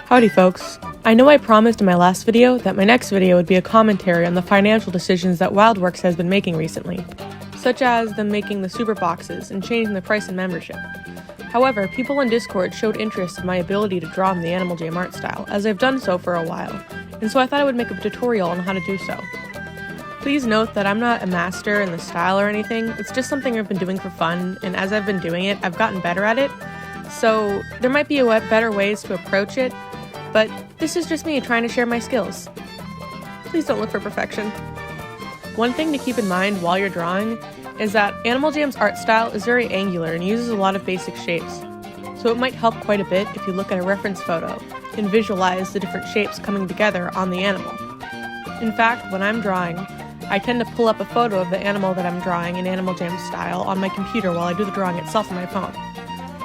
Howdy folks. I know I promised in my last video that my next video would be a commentary on the financial decisions that WildWorks has been making recently, such as them making the super boxes and changing the price in membership. However, people in Discord showed interest in my ability to draw in the Animal Jam art style, as I've done so for a while, and so I thought I would make a tutorial on how to do so. Please note that I'm not a master in the style or anything, it's just something I've been doing for fun, and as I've been doing it, I've gotten better at it, so there might be better ways to approach it, but this is just me trying to share my skills. Please don't look for perfection. One thing to keep in mind while you're drawing is that Animal Jam's art style is very angular and uses a lot of basic shapes, so it might help quite a bit if you look at a reference photo and visualize the different shapes coming together on the animal. In fact, when I'm drawing, I tend to pull up a photo of the animal that I'm drawing in Animal Jam style on my computer while I do the drawing itself on my phone.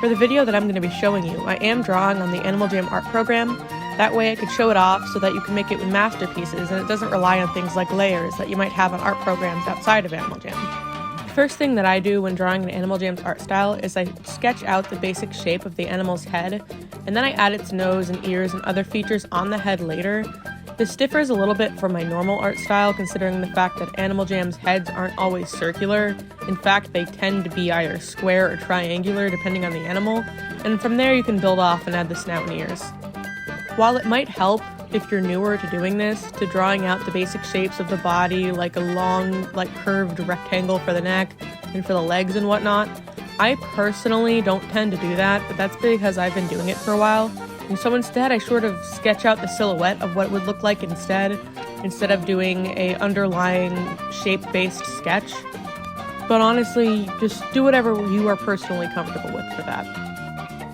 For the video that I'm going to be showing you, I am drawing on the Animal Jam art program. That way I could show it off so that you can make it with masterpieces and it doesn't rely on things like layers that you might have on art programs outside of Animal Jam. The first thing that I do when drawing an Animal Jam's art style is I sketch out the basic shape of the animal's head, and then I add its nose and ears and other features on the head later. This differs a little bit from my normal art style, considering the fact that Animal Jam's heads aren't always circular. In fact, they tend to be either square or triangular depending on the animal, and from there you can build off and add the snout and ears. While it might help, if you're newer to doing this, to drawing out the basic shapes of the body, like a long, curved rectangle for the neck and for the legs and whatnot, I personally don't tend to do that, but that's because I've been doing it for a while. And so instead, I sort of sketch out the silhouette of what it would look like instead of doing a underlying shape-based sketch. But honestly, just do whatever you are personally comfortable with for that.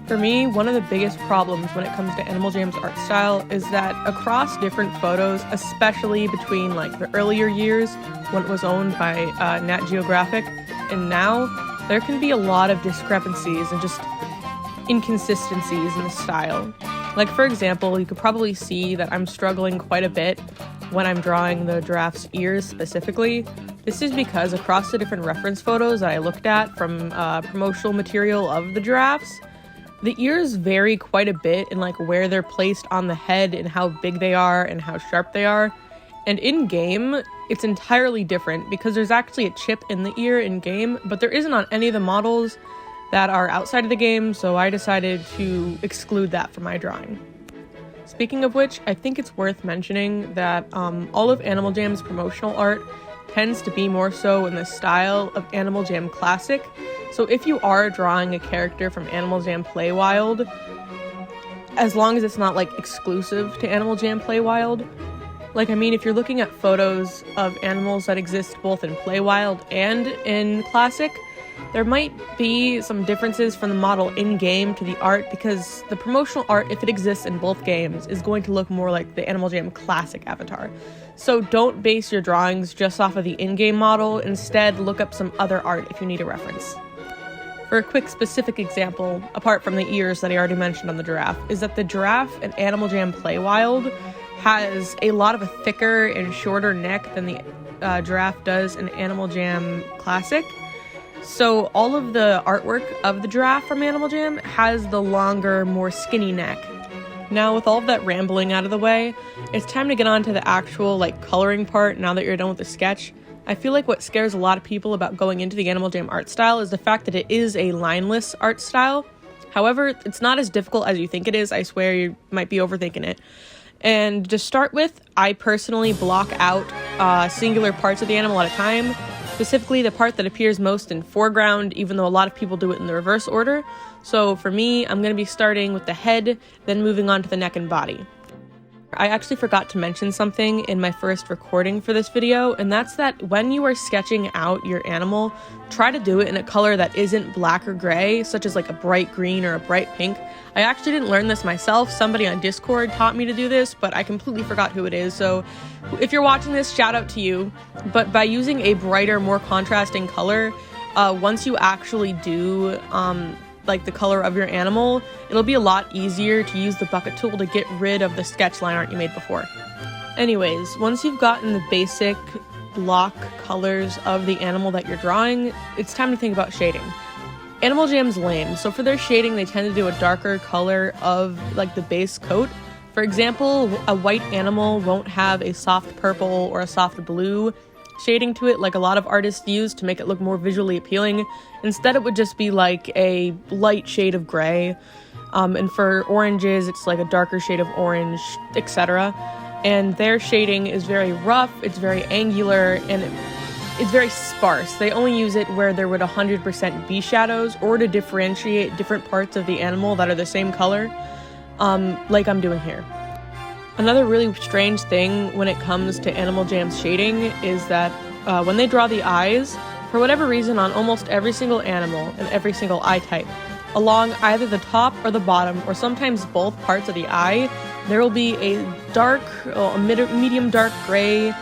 For me, one of the biggest problems when it comes to Animal Jam's art style is that across different photos, especially between the earlier years when it was owned by Nat Geographic and now, there can be a lot of discrepancies and just inconsistencies in the style. For example, you could probably see that I'm struggling quite a bit when I'm drawing the giraffe's ears specifically. This is because across the different reference photos that I looked at from promotional material of the giraffes, the ears vary quite a bit in where they're placed on the head and how big they are and how sharp they are. And in-game, it's entirely different because there's actually a chip in the ear in-game, but there isn't on any of the models that are outside of the game, so I decided to exclude that from my drawing. Speaking of which, I think it's worth mentioning that all of Animal Jam's promotional art tends to be more so in the style of Animal Jam Classic. So if you are drawing a character from Animal Jam Play Wild, as long as it's not exclusive to Animal Jam Play Wild, if you're looking at photos of animals that exist both in Play Wild and in Classic, there might be some differences from the model in-game to the art because the promotional art, if it exists in both games, is going to look more like the Animal Jam Classic avatar. So don't base your drawings just off of the in-game model, instead look up some other art if you need a reference. For a quick specific example, apart from the ears that I already mentioned on the giraffe, is that the giraffe in Animal Jam Play Wild has a lot of a thicker and shorter neck than the giraffe does in Animal Jam Classic. So all of the artwork of the giraffe from Animal Jam has the longer, more skinny neck. Now with all of that rambling out of the way, it's time to get on to the actual coloring part now that you're done with the sketch. I feel like what scares a lot of people about going into the Animal Jam art style is the fact that it is a lineless art style. However, it's not as difficult as you think it is. I swear you might be overthinking it. And to start with, I personally block out singular parts of the animal at a time, specifically the part that appears most in foreground, even though a lot of people do it in the reverse order. So for me, I'm going to be starting with the head, then moving on to the neck and body. I actually forgot to mention something in my first recording for this video, and that's that when you are sketching out your animal, try to do it in a color that isn't black or gray, such as a bright green or a bright pink. I actually didn't learn this myself. Somebody on Discord taught me to do this, but I completely forgot who it is, so if you're watching this, shout out to you. But by using a brighter, more contrasting color, once you actually do the color of your animal, it'll be a lot easier to use the bucket tool to get rid of the sketch line art you made before. Anyways, once you've gotten the basic block colors of the animal that you're drawing, it's time to think about shading. Animal Jam's lame, so for their shading they tend to do a darker color of the base coat, For example, a white animal won't have a soft purple or a soft blue shading to it like a lot of artists use to make it look more visually appealing. Instead, it would just be like a light shade of gray. And for oranges, it's like a darker shade of orange, etc. And their shading is very rough, it's very angular, and it's very sparse. They only use it where there would 100% be shadows or to differentiate different parts of the animal that are the same color, like I'm doing here. Another really strange thing when it comes to Animal Jam's shading is that when they draw the eyes, for whatever reason on almost every single animal and every single eye type, along either the top or the bottom, or sometimes both parts of the eye, there will be a dark, medium dark gray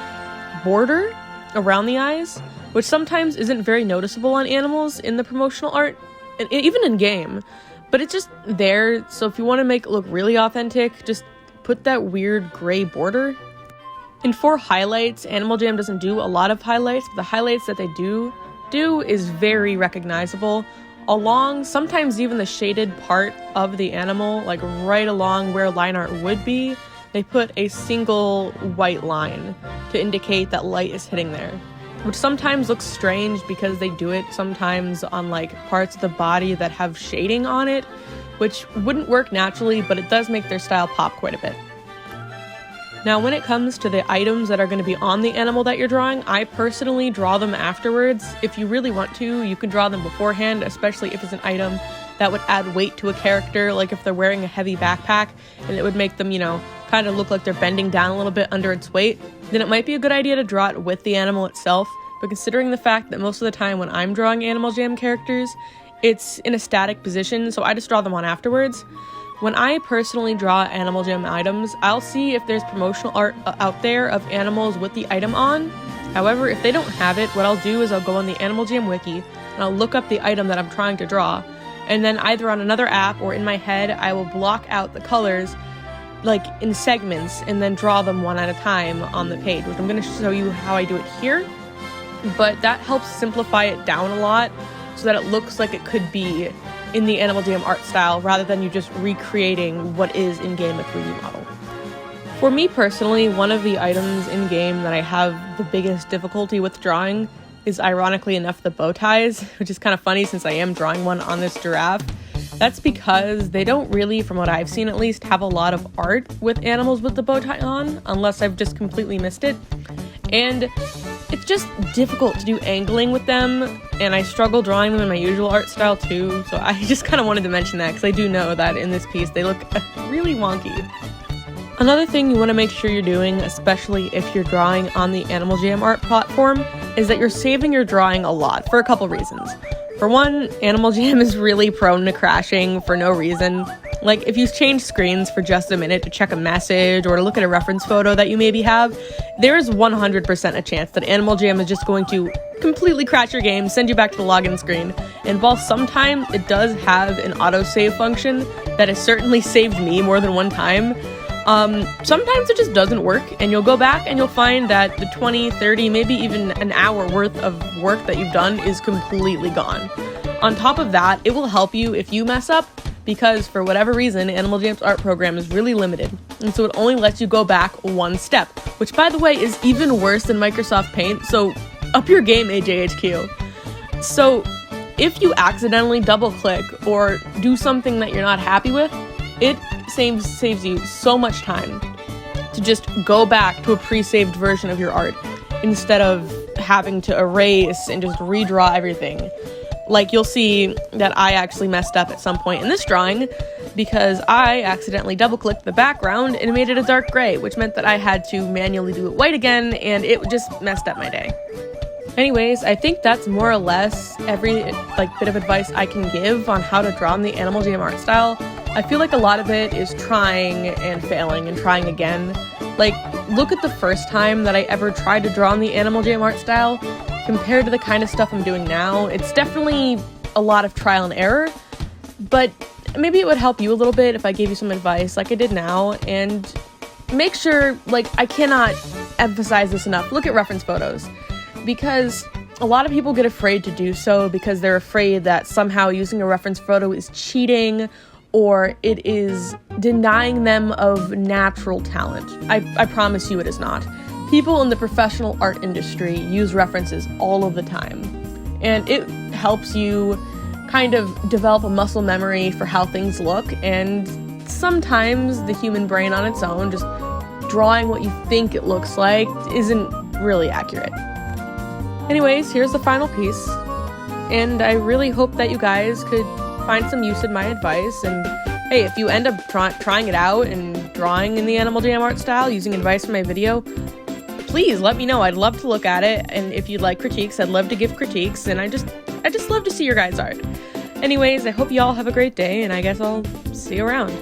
border around the eyes, which sometimes isn't very noticeable on animals in the promotional art, and even in game, but it's just there. So if you want to make it look really authentic, just put that weird gray border. And for highlights, Animal Jam doesn't do a lot of highlights, but the highlights that they do is very recognizable. Along, sometimes even the shaded part of the animal, like right along where line art would be, they put a single white line to indicate that light is hitting there, which sometimes looks strange because they do it sometimes on like parts of the body that have shading on it, which wouldn't work naturally, but it does make their style pop quite a bit. Now, when it comes to the items that are going to be on the animal that you're drawing, I personally draw them afterwards. If you really want to, you can draw them beforehand, especially if it's an item that would add weight to a character, like if they're wearing a heavy backpack and it would make them, kind of look like they're bending down a little bit under its weight, then it might be a good idea to draw it with the animal itself. But considering the fact that most of the time when I'm drawing Animal Jam characters, it's in a static position, so I just draw them on afterwards. When I personally draw Animal Jam items, I'll see if there's promotional art out there of animals with the item on. However, if they don't have it, what I'll do is I'll go on the Animal Jam wiki and I'll look up the item that I'm trying to draw. And then either on another app or in my head, I will block out the colors like in segments and then draw them one at a time on the page, which I'm going to show you how I do it here. But that helps simplify it down a lot so that it looks like it could be in the Animal Jam art style rather than you just recreating what is in-game a 3D model. For me personally, one of the items in-game that I have the biggest difficulty with drawing is, ironically enough, the bow ties, which is kind of funny since I am drawing one on this giraffe. That's because they don't really, from what I've seen at least, have a lot of art with animals with the bow tie on, unless I've just completely missed it. And it's just difficult to do angling with them, and I struggle drawing them in my usual art style too, so I just kind of wanted to mention that because I do know that in this piece they look really wonky. Another thing you want to make sure you're doing, especially if you're drawing on the Animal Jam art platform, is that you're saving your drawing a lot for a couple reasons. For one, Animal Jam is really prone to crashing for no reason. Like, if you change screens for just a minute to check a message or to look at a reference photo that you maybe have, there is 100% a chance that Animal Jam is just going to completely crash your game, send you back to the login screen. And while sometimes it does have an autosave function that has certainly saved me more than one time, sometimes it just doesn't work, and you'll go back and you'll find that the 20, 30, maybe even an hour worth of work that you've done is completely gone. On top of that, it will help you if you mess up, because for whatever reason, Animal Jam's art program is really limited, and so it only lets you go back one step, which, by the way, is even worse than Microsoft Paint, so up your game, AJHQ. So if you accidentally double-click or do something that you're not happy with, it saves you so much time to just go back to a pre-saved version of your art instead of having to erase and just redraw everything. Like, you'll see that I actually messed up at some point in this drawing because I accidentally double-clicked the background and made it a dark gray, which meant that I had to manually do it white again, and it just messed up my day. Anyways, I think that's more or less every bit of advice I can give on how to draw in the Animal Jam art style. I feel like a lot of it is trying and failing and trying again. Like, look at the first time that I ever tried to draw in the Animal Jam art style compared to the kind of stuff I'm doing now. It's definitely a lot of trial and error, but maybe it would help you a little bit if I gave you some advice like I did now. And make sure, I cannot emphasize this enough, look at reference photos, because a lot of people get afraid to do so because they're afraid that somehow using a reference photo is cheating, or it is denying them of natural talent. I promise you it is not. People in the professional art industry use references all of the time, and it helps you kind of develop a muscle memory for how things look, and sometimes the human brain on its own, just drawing what you think it looks like, isn't really accurate. Anyways, here's the final piece, and I really hope that you guys could find some use in my advice. And hey, if you end up trying it out and drawing in the Animal Jam art style using advice from my video, please let me know. I'd love to look at it, and if you'd like critiques, I'd love to give critiques, and I just love to see your guys' art. Anyways, I hope you all have a great day, and I guess I'll see you around.